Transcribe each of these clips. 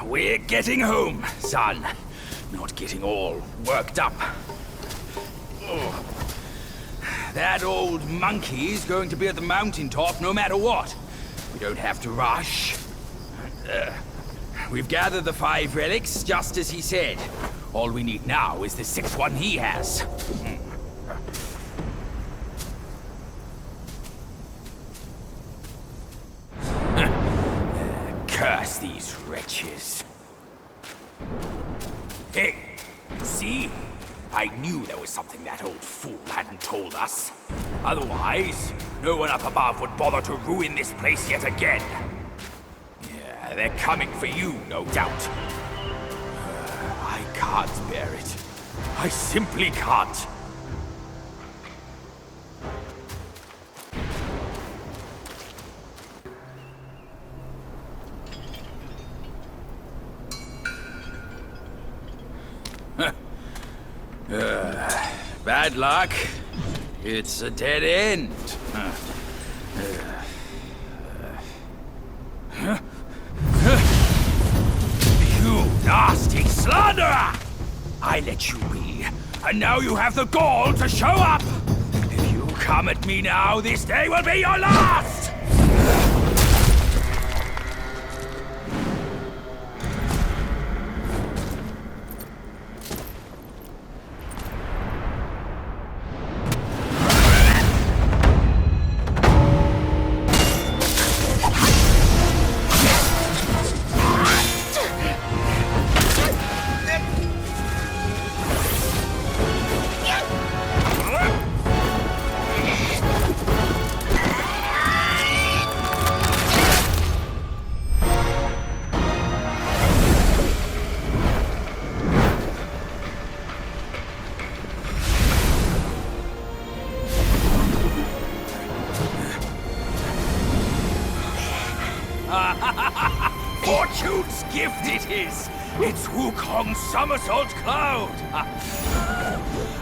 We're getting home, son. Not getting all worked up. Oh. That old monkey's going to be at the mountaintop no matter what. We don't have to rush. We've gathered the 5 relics, just as he said. All we need now is the 6th one he has. Curse these wretches. Hey, see? I knew there was something that old fool hadn't told us. Otherwise, no one up above would bother to ruin this place yet again. Yeah, they're coming for you, no doubt. I can't bear it. I simply can't. Bad luck. It's a dead end. You nasty slanderer! I let you be, and now you have the gall to show up! If you come at me now, this day will be your last! Fortune's gift it is! It's Wukong's somersault cloud!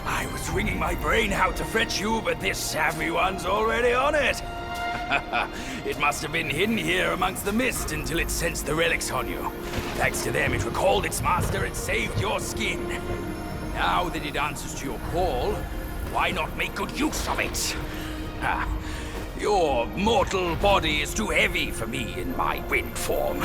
I was wringing my brain out to fetch you, but this savvy one's already on it! It must have been hidden here amongst the mist until it sensed the relics on you. Thanks to them, it recalled its master and saved your skin. Now that it answers to your call, why not make good use of it? Your mortal body is too heavy for me in my wind form.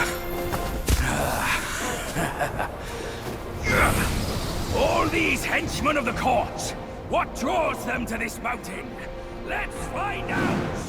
All these henchmen of the court, what draws them to this mountain? Let's find out!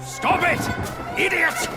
Stop it! Idiot!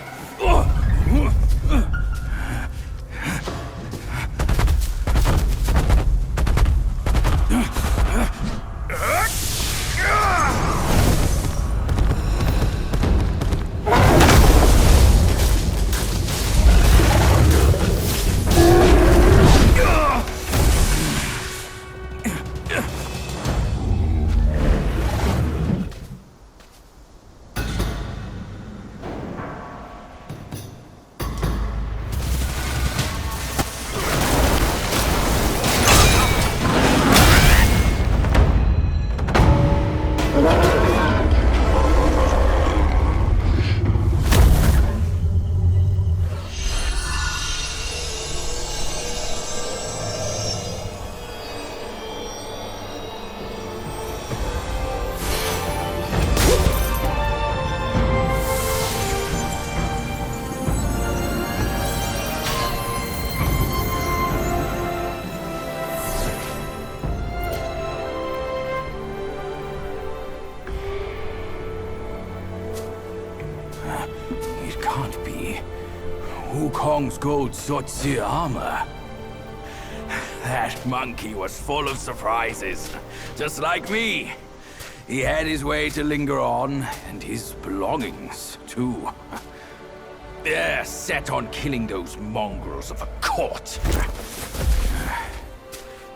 It can't be. Wukong's gold Zotzi armor. That monkey was full of surprises. Just like me. He had his way to linger on, and his belongings, too. They're set on killing those mongrels of the court.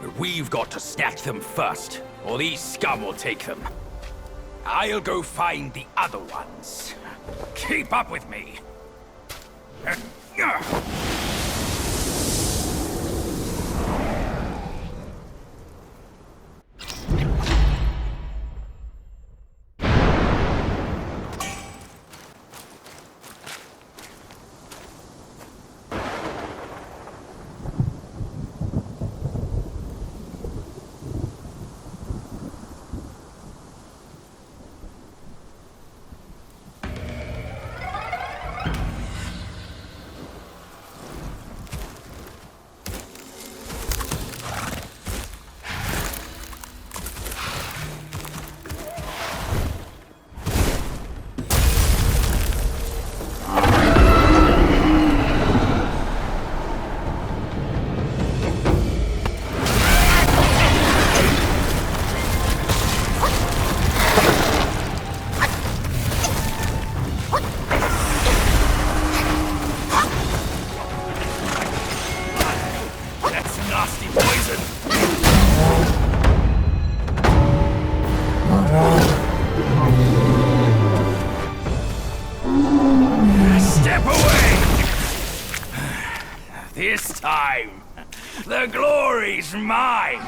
But we've got to snatch them first, or these scum will take them. I'll go find the other ones. Keep up with me. This time, the glory's mine!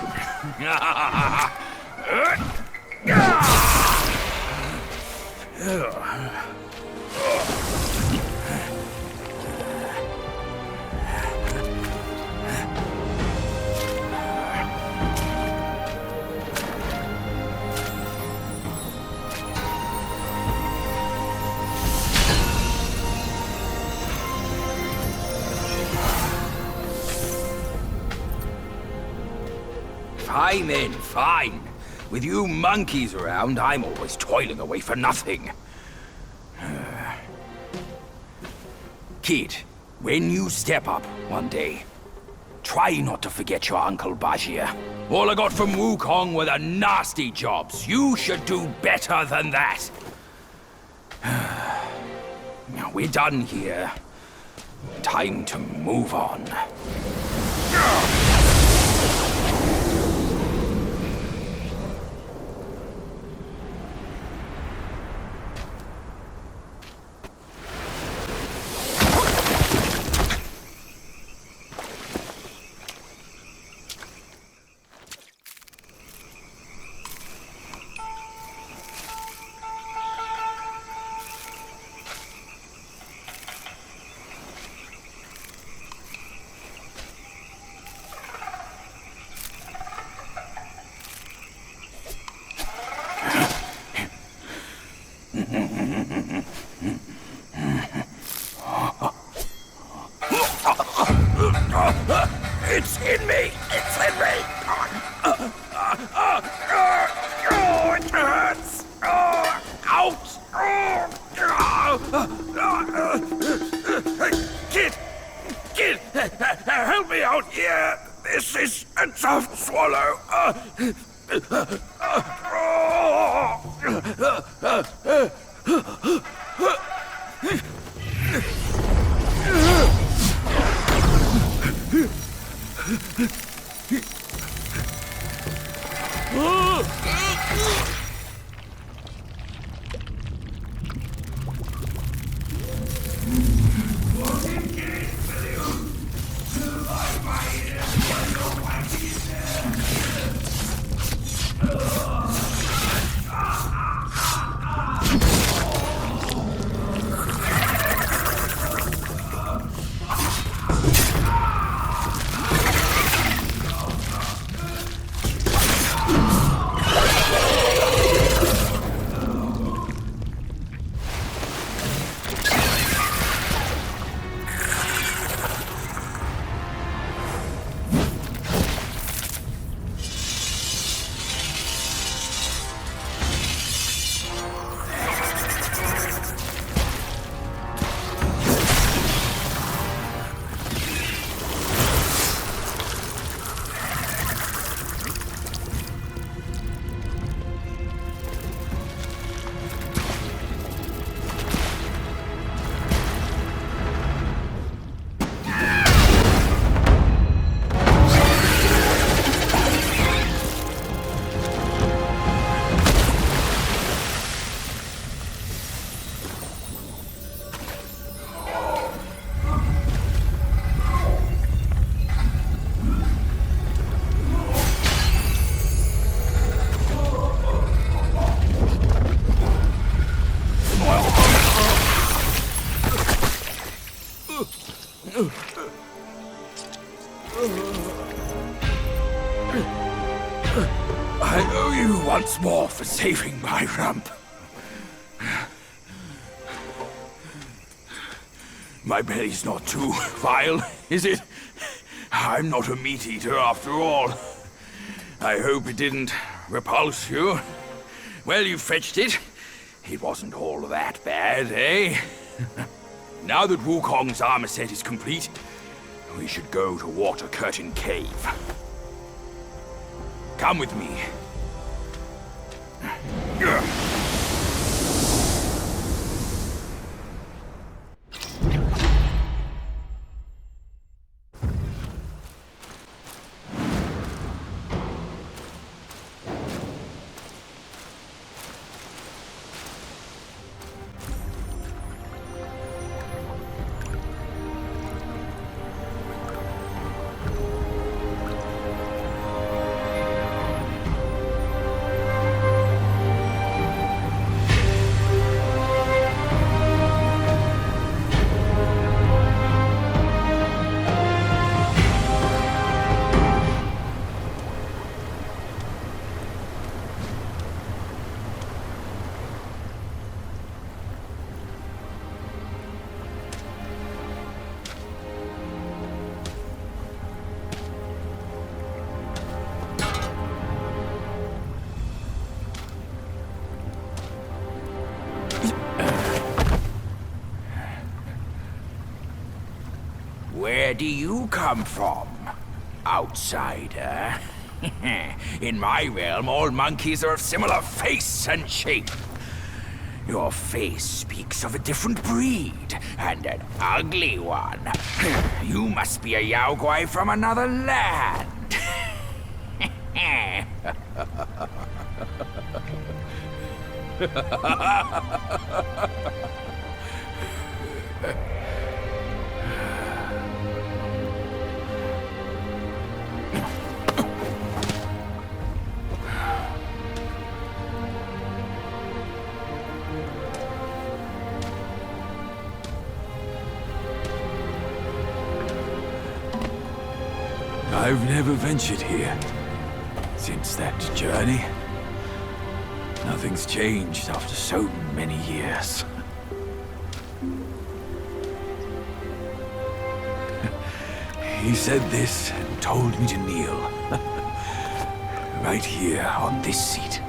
Fine then, fine. With you monkeys around, I'm always toiling away for nothing. Kid, when you step up one day, try not to forget your Uncle Bajir. All I got from Wukong were the nasty jobs. You should do better than that. Now we're done here. Time to move on. It's in me! It's in me! It hurts! Out! Kid! Kid! Help me out here! This is a tough swallow! once more for saving my rump. My belly's not too vile, is it? I'm not a meat eater after all. I hope it didn't repulse you. Well, you fetched it. It wasn't all that bad, eh? Now that Wukong's armor set is complete, we should go to Water Curtain Cave. Come with me. Where do you come from, outsider? In my realm, all monkeys are of similar face and shape. Your face speaks of a different breed, and an ugly one. You must be a Yaoguai from another land. I've never ventured here since that journey. Nothing's changed after so many years. He said this and told me to kneel. Right here on this seat.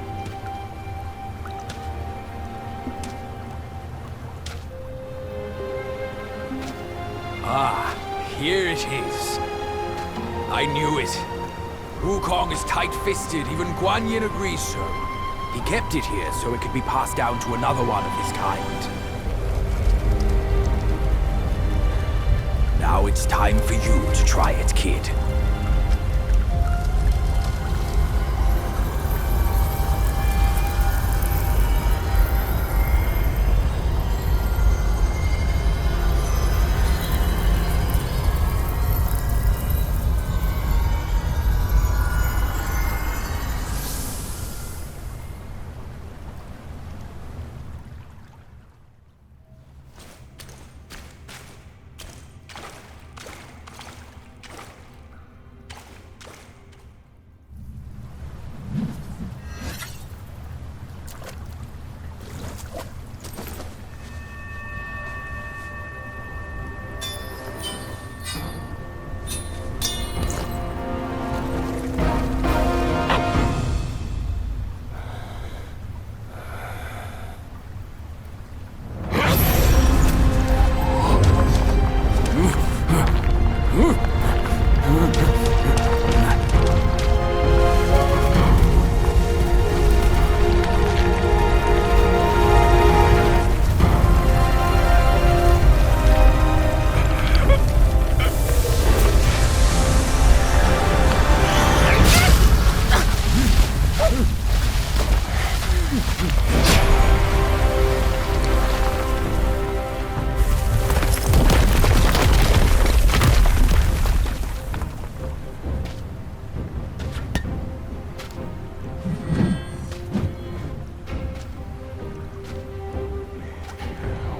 Ah, here it is. I knew it. Wukong is tight-fisted, even Guan Yin agrees so. He kept it here so it could be passed down to another one of his kind. Now it's time for you to try it, kid.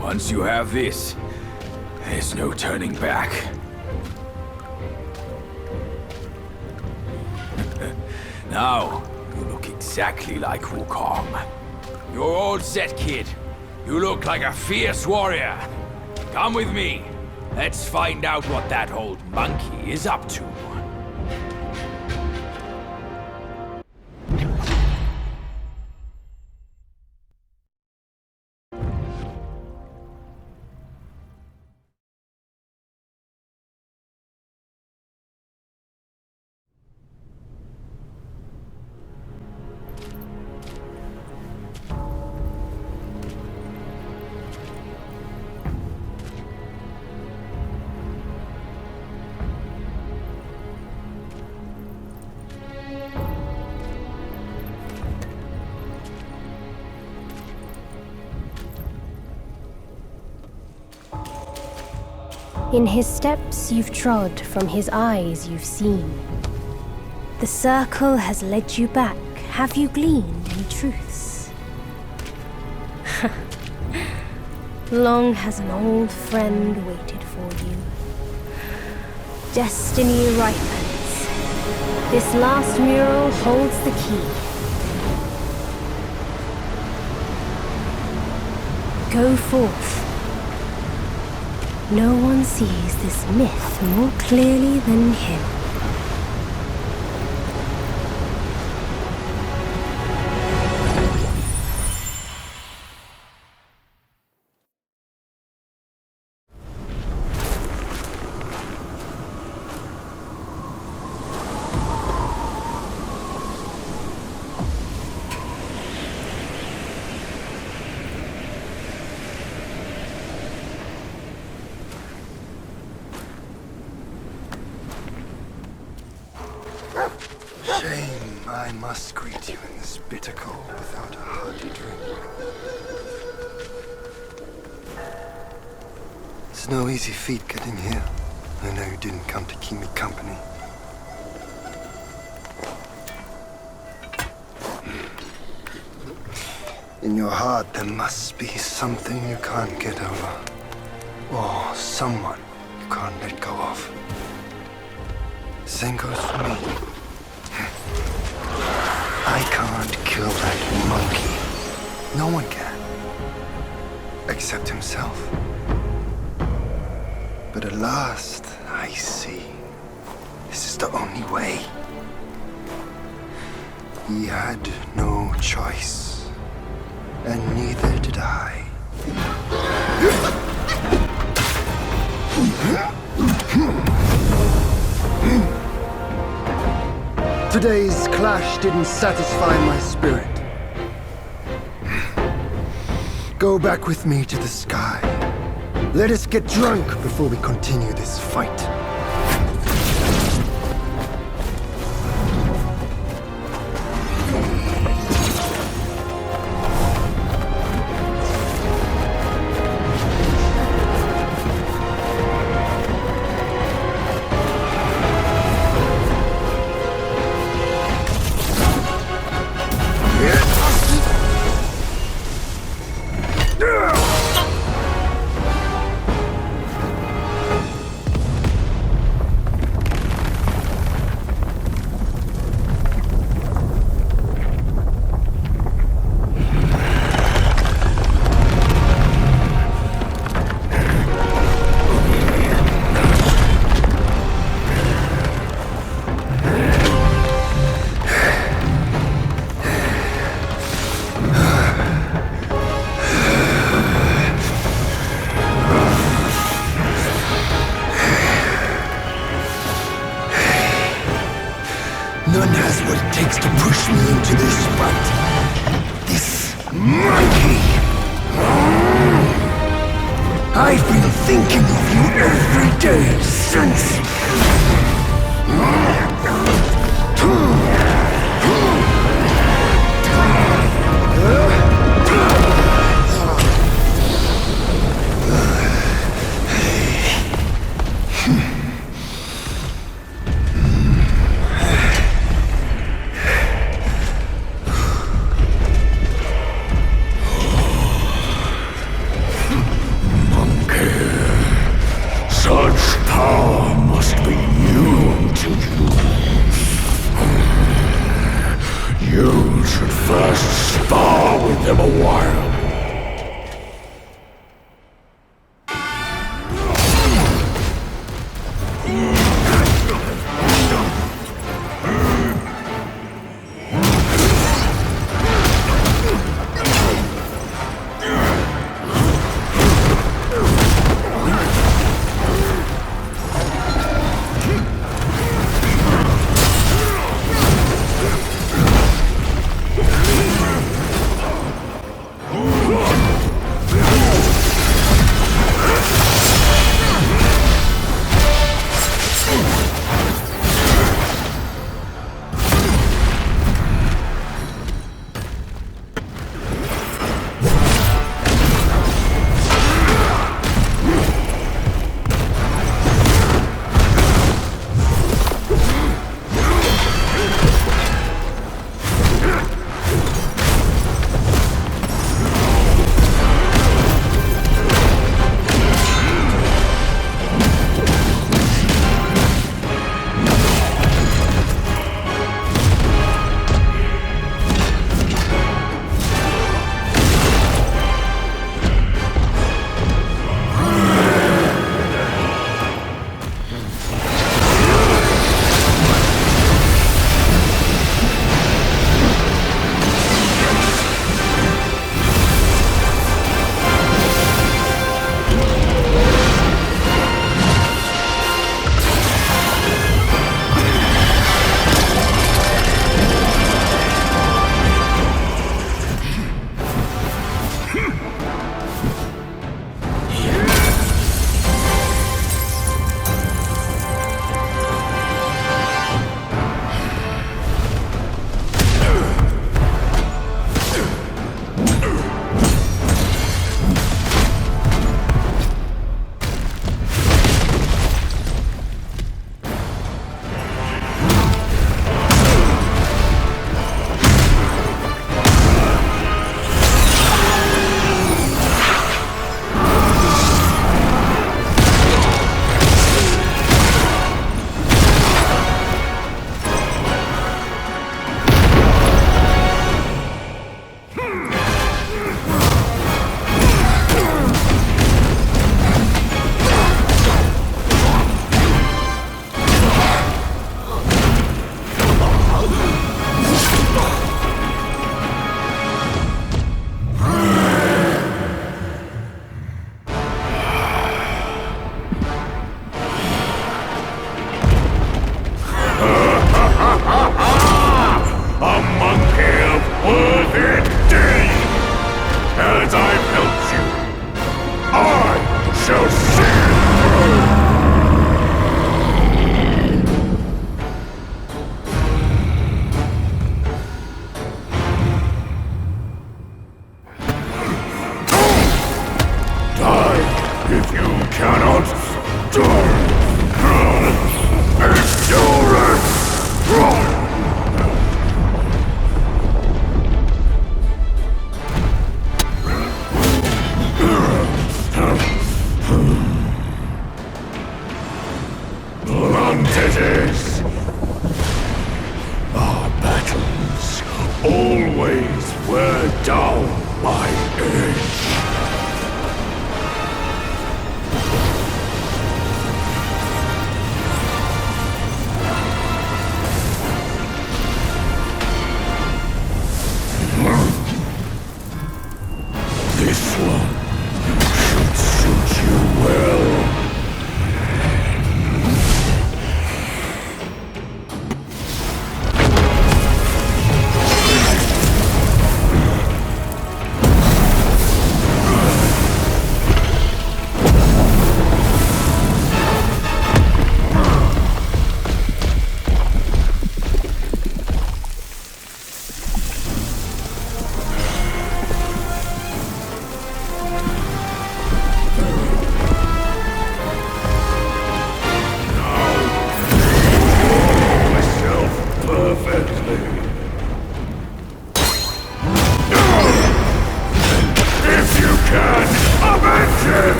Once you have this, there's no turning back. Now, you look exactly exactly like Wukong. You're all set, kid. You look like a fierce warrior. Come with me. Let's find out what that old monkey is up to. In his steps you've trod, from his eyes you've seen. The circle has led you back. Have you gleaned any truths? Long has an old friend waited for you. Destiny ripens. This last mural holds the key. Go forth. No one sees this myth more clearly than him. Shame I must greet you in this bitter cold without a hearty drink. It's no easy feat getting here. I know you didn't come to keep me company. In your heart there must be something you can't get over. Or someone you can't let go of. Same goes for me. I can't kill that monkey. No one can. Except himself. But at last, I see. This is the only way. He had no choice. And neither did I. Today's clash didn't satisfy my spirit. Go back with me to the sky. Let us get drunk before we continue this fight. None has what it takes to push me into this fight. This monkey! I've been thinking of you every day since... Such power must be them a while.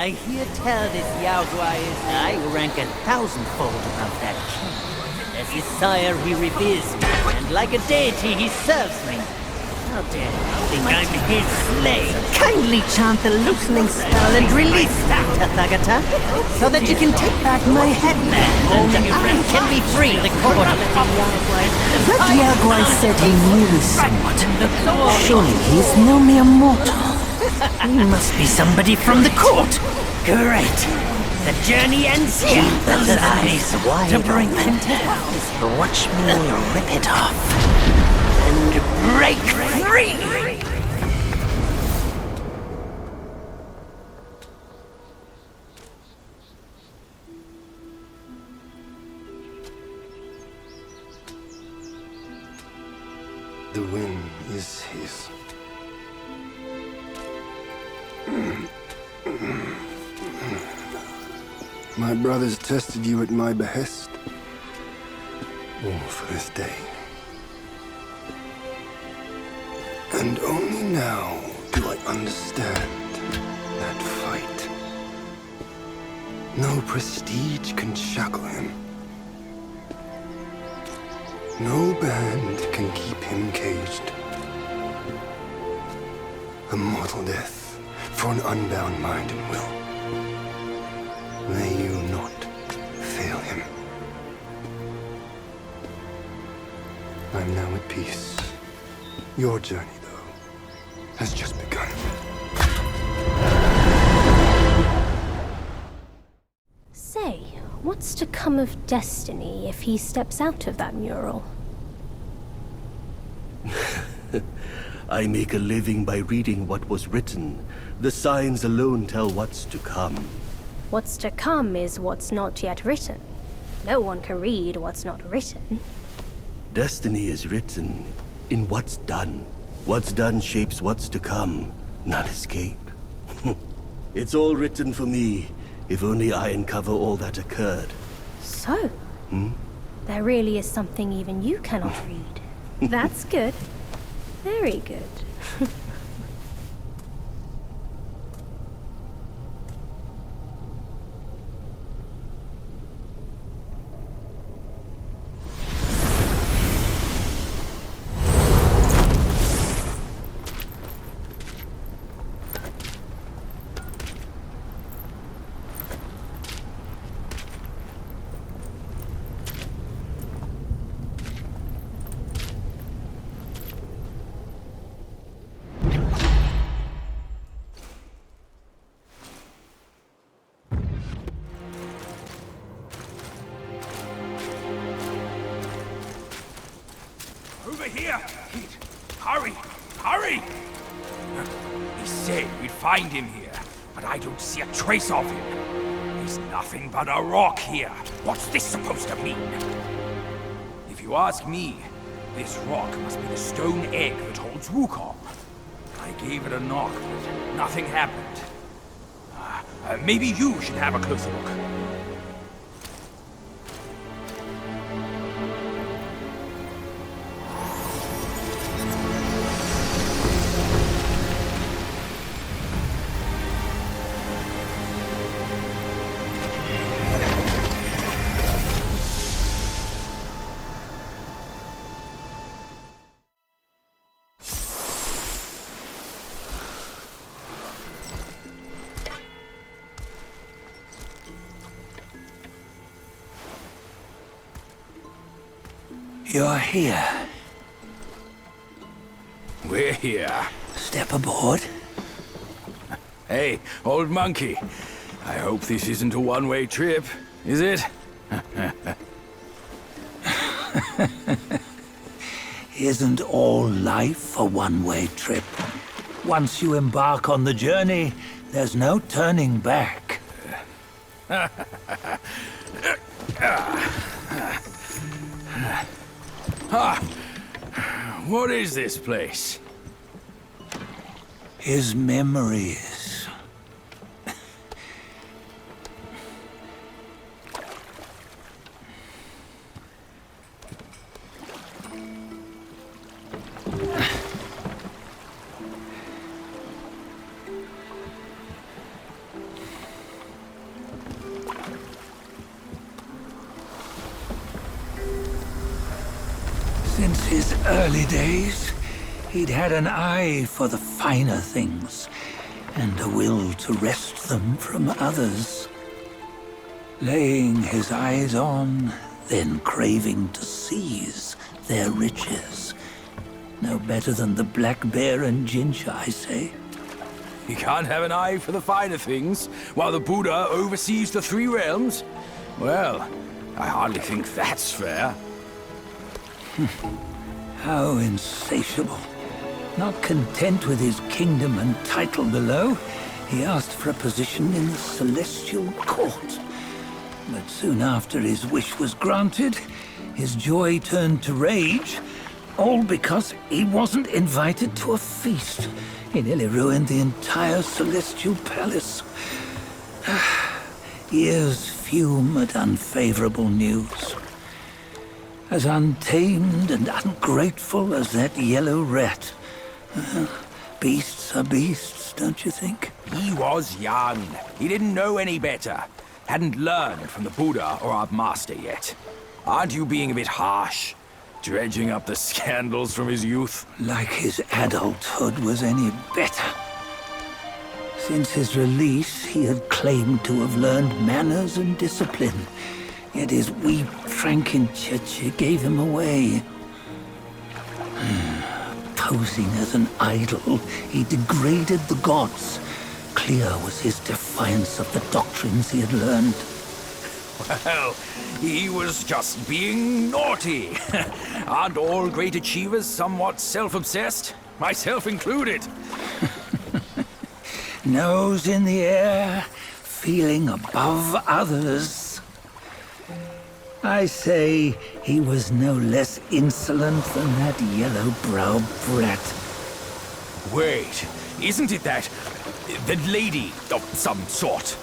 I hear tell this Yao Guai is I rank 1,000-fold above that king. As his sire, he reveres me, and like a deity, he serves me. How dare you think I'm his slave? Kindly chant the loosening spell and release that, Tathagata, so that you can take back my headband, and I can be free. The court of the That Yao Guai said he knew somewhat. Surely he's no mere mortal. He must be somebody from the court. Great. The journey ends here. Keep those eyes wide to bring them down. Watch me rip it off and break free. The win is his. My brothers tested you at my behest. All for this day. And only now do I understand that fight. No prestige can shackle him. No band can keep him caged. A mortal death for an unbound mind and will. May you not fail him. I'm now at peace. Your journey, though, has just begun. Say, what's to come of Destiny if he steps out of that mural? I make a living by reading what was written. The signs alone tell what's to come. What's to come is what's not yet written. No one can read what's not written. Destiny is written in what's done. What's done shapes what's to come, not escape. It's all written for me, if only I uncover all that occurred. So, there really is something even you cannot read. That's good. Very good. Over here! Kid, hurry! Hurry! He said we'd find him here, but I don't see a trace of him. There's nothing but a rock here. What's this supposed to mean? If you ask me, this rock must be the stone egg that holds Wukong. I gave it a knock, but nothing happened. Maybe you should have a closer look. You're here. We're here. Step aboard. Hey, old monkey. I hope this isn't a one-way trip, is it? Isn't all life a one-way trip? Once you embark on the journey, there's no turning back. What is this place? His memories. Since his early days, he'd had an eye for the finer things, and a will to wrest them from others. Laying his eyes on, then craving to seize their riches. No better than the black bear and ginger, I say. You can't have an eye for the finer things, while the Buddha oversees the three realms? Well, I hardly think that's fair. How insatiable. Not content with his kingdom and title below, he asked for a position in the celestial court. But soon after his wish was granted, his joy turned to rage, all because he wasn't invited to a feast. He nearly ruined the entire celestial palace. Ears fume at unfavorable news. As untamed and ungrateful as that yellow rat. Beasts are beasts, don't you think? He was young. He didn't know any better. Hadn't learned from the Buddha or our master yet. Aren't you being a bit harsh? Dredging up the scandals from his youth? Like his adulthood was any better. Since his release, he had claimed to have learned manners and discipline. Yet his weak Frankenchurch gave him away. Posing as an idol, he degraded the gods. Clear was his defiance of the doctrines he had learned. Well, he was just being naughty. Aren't all great achievers somewhat self-obsessed? Myself included. Nose in the air, feeling above others. I say he was no less insolent than that yellow-browed brat. Wait, isn't it that lady of some sort?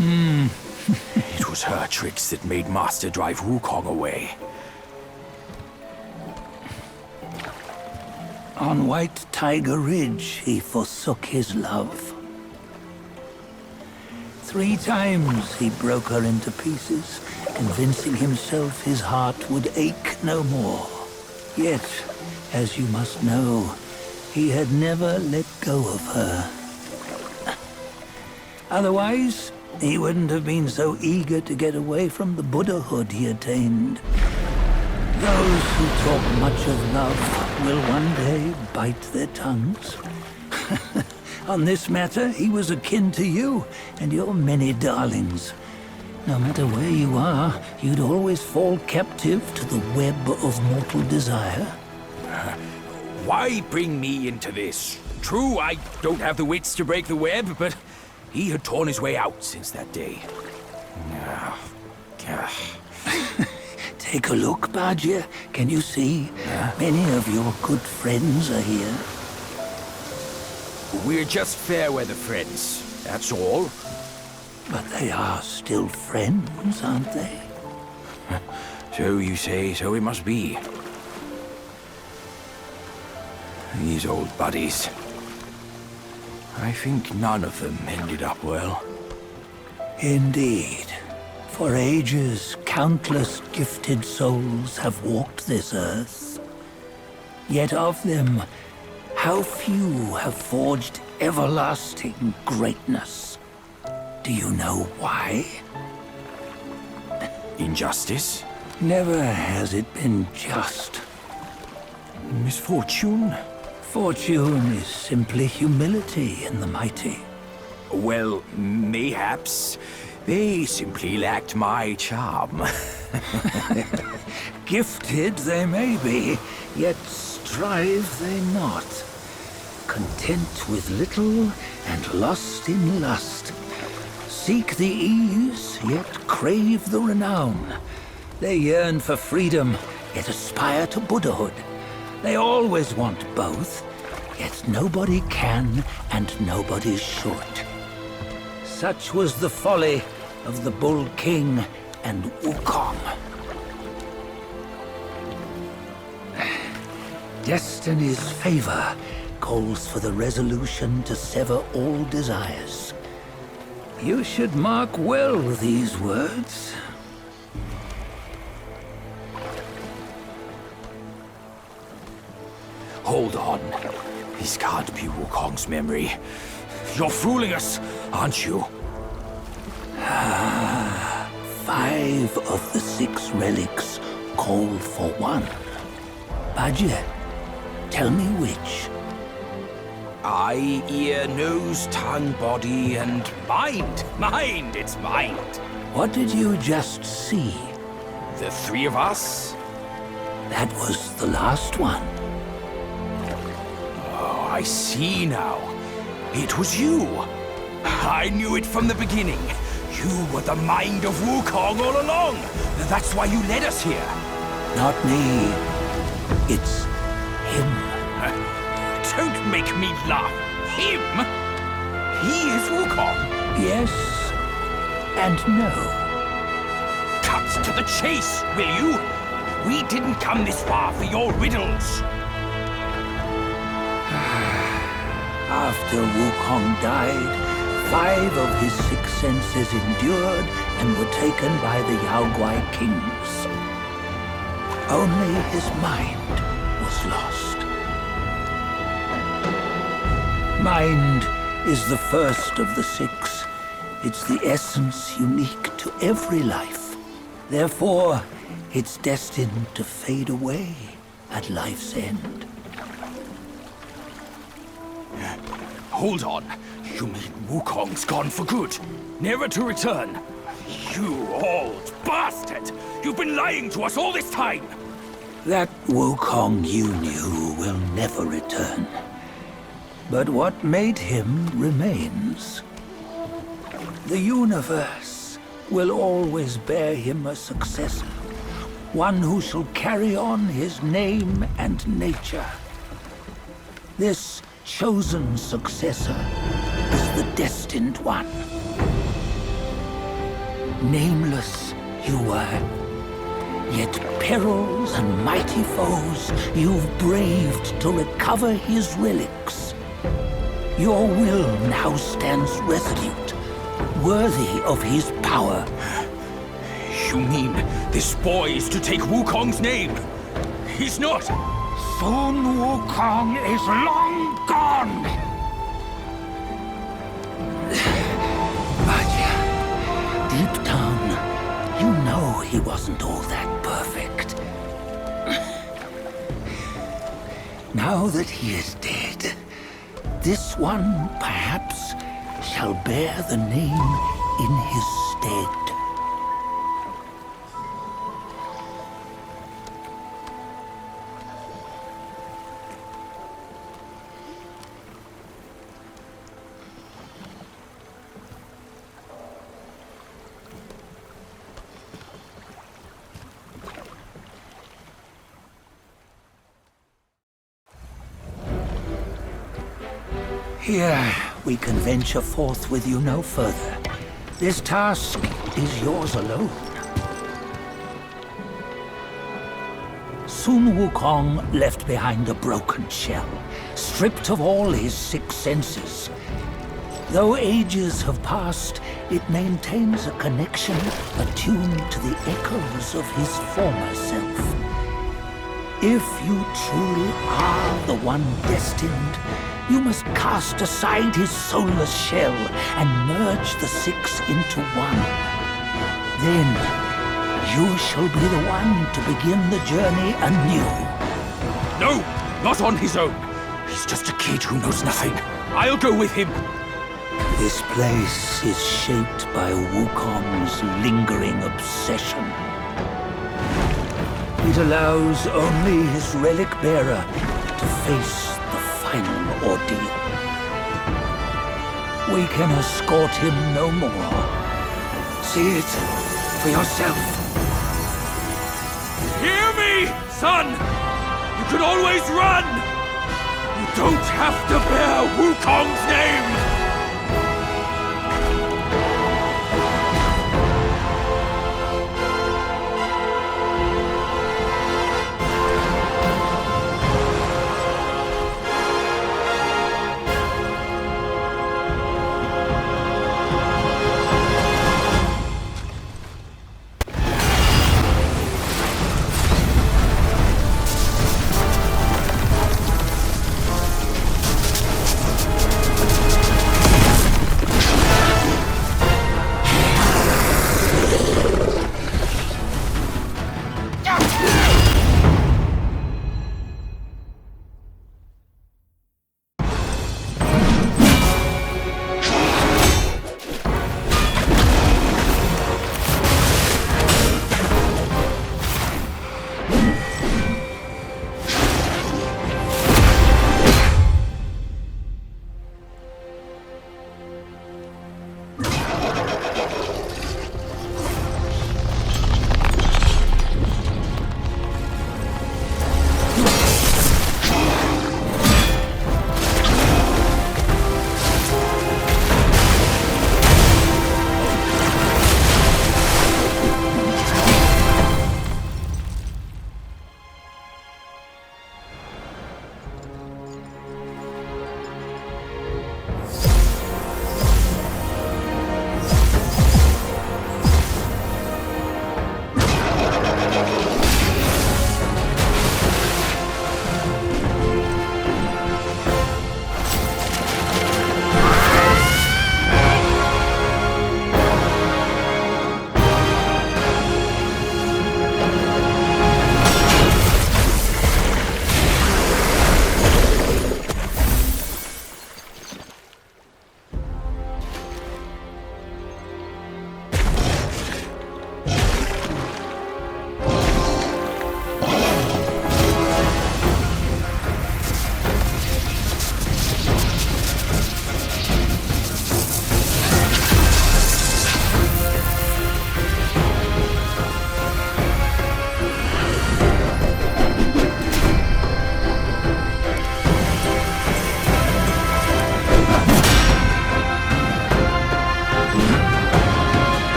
It was her tricks that made Master drive Wukong away. On White Tiger Ridge, he forsook his love. 3 times he broke her into pieces, convincing himself his heart would ache no more. Yet, as you must know, he had never let go of her. Otherwise, he wouldn't have been so eager to get away from the Buddhahood he attained. Those who talk much of love will one day bite their tongues. On this matter, he was akin to you and your many darlings. No matter where you are, you'd always fall captive to the web of mortal desire. Why bring me into this? True, I don't have the wits to break the web, but he had torn his way out since that day. Take a look, Bajia. Can you see? Many of your good friends are here. We're just fair-weather friends, that's all. But they are still friends, aren't they? So you say, so it must be. These old buddies. I think none of them ended up well. Indeed. For ages, countless gifted souls have walked this earth. Yet of them, how few have forged everlasting greatness? Do you know why? Injustice? Never has it been just. Misfortune? Fortune is simply humility in the mighty. Well, mayhaps. They simply lacked my charm. Gifted they may be, yet strive they not. Content with little and lost in lust. Seek the ease, yet crave the renown. They yearn for freedom, yet aspire to Buddhahood. They always want both, yet nobody can and nobody should. Such was the folly of the Bull King and Wukong. Destiny's favor calls for the resolution to sever all desires. You should mark well these words. Hold on. This can't be Wukong's memory. You're fooling us, aren't you? 5 of the 6 relics call for one. Bajie, tell me which. Eye, ear, nose, tongue, body, and mind. Mind, it's mind. What did you just see? The 3 of us? That was the last one. Oh, I see now. It was you. I knew it from the beginning. You were the mind of Wukong all along. That's why you led us here. Not me. It's him. Don't make me laugh. Him? He is Wukong. Yes and no. Cut to the chase, will you? We didn't come this far for your riddles. After Wukong died, 5 of his 6 senses endured and were taken by the Yaoguai kings. Only his mind was lost. Mind is the first of the 6. It's the essence unique to every life. Therefore, it's destined to fade away at life's end. Hold on. You mean Wukong's gone for good? Never to return? You old bastard! You've been lying to us all this time! That Wukong you knew will never return. But what made him remains. The universe will always bear him a successor. One who shall carry on his name and nature. This chosen successor is the destined one. Nameless you were, yet perils and mighty foes you've braved to recover his relics. Your will now stands resolute, worthy of his power. You mean this boy is to take Wukong's name? He's not! Sun Wukong is long gone! Bajie, deep down, you know he wasn't all that perfect. Now that he is dead, this one, perhaps, shall bear the name in his stead. Here, we can venture forth with you no further. This task is yours alone. Sun Wukong left behind a broken shell, stripped of all his 6 senses. Though ages have passed, it maintains a connection attuned to the echoes of his former self. If you truly are the one destined, you must cast aside his soulless shell and merge the 6 into one. Then, you shall be the one to begin the journey anew. No! Not on his own! He's just a kid who knows nothing. I'll go with him! This place is shaped by Wukong's lingering obsession. It allows only his relic bearer to face the final ordeal. We can escort him no more. See it for yourself. Hear me, son! You can always run! You don't have to bear Wukong's name!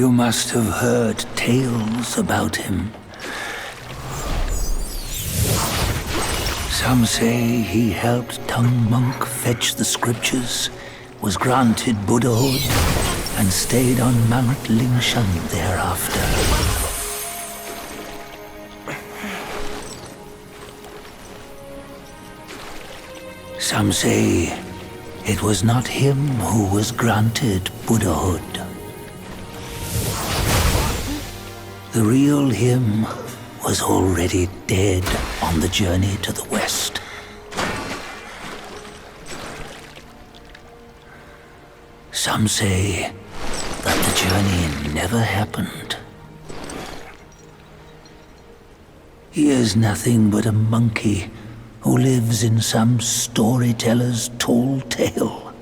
You must have heard tales about him. Some say he helped Tung Monk fetch the scriptures, was granted Buddhahood, and stayed on Mount Lingshan thereafter. Some say it was not him who was granted Buddhahood. The real him was already dead on the journey to the west. Some say that the journey never happened. He is nothing but a monkey who lives in some storyteller's tall tale.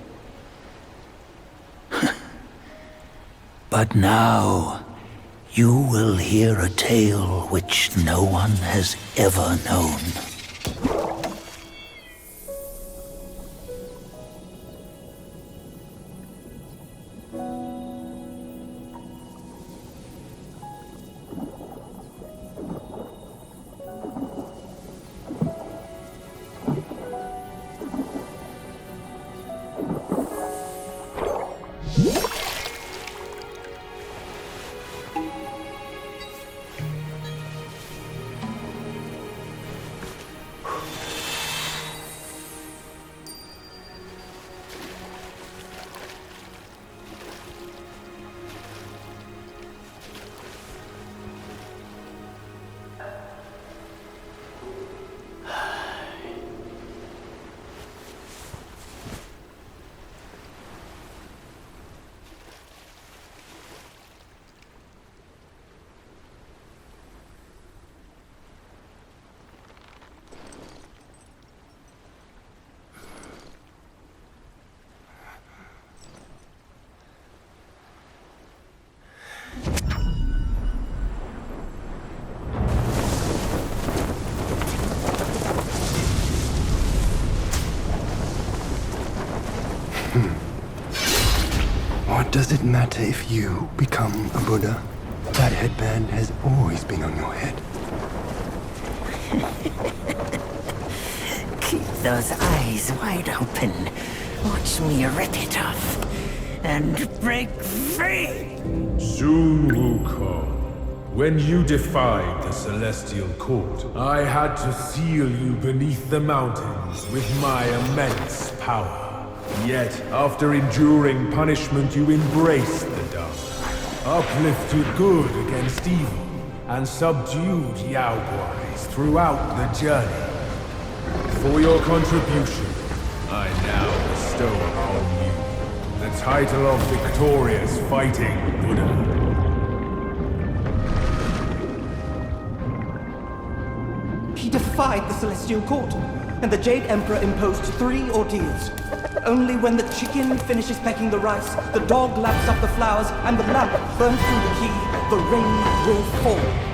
But now, you will hear a tale which no one has ever known. What does it matter if you become a Buddha? That headband has always been on your head. Keep those eyes wide open. Watch me rip it off and break free. Sun Wukong, when you defied the Celestial Court, I had to seal you beneath the mountains with my immense power. Yet, after enduring punishment, you embraced the dark, uplifted good against evil, and subdued Yao Guais throughout the journey. For your contribution, I now bestow upon you the title of Victorious Fighting Buddha. He defied the Celestial Court, and the Jade Emperor imposed 3 ordeals. Only when the chicken finishes pecking the rice, the dog laps up the flowers, and the lamp burns through the key, the rain will fall.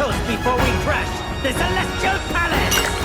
toast before we crash the Celestial Palace!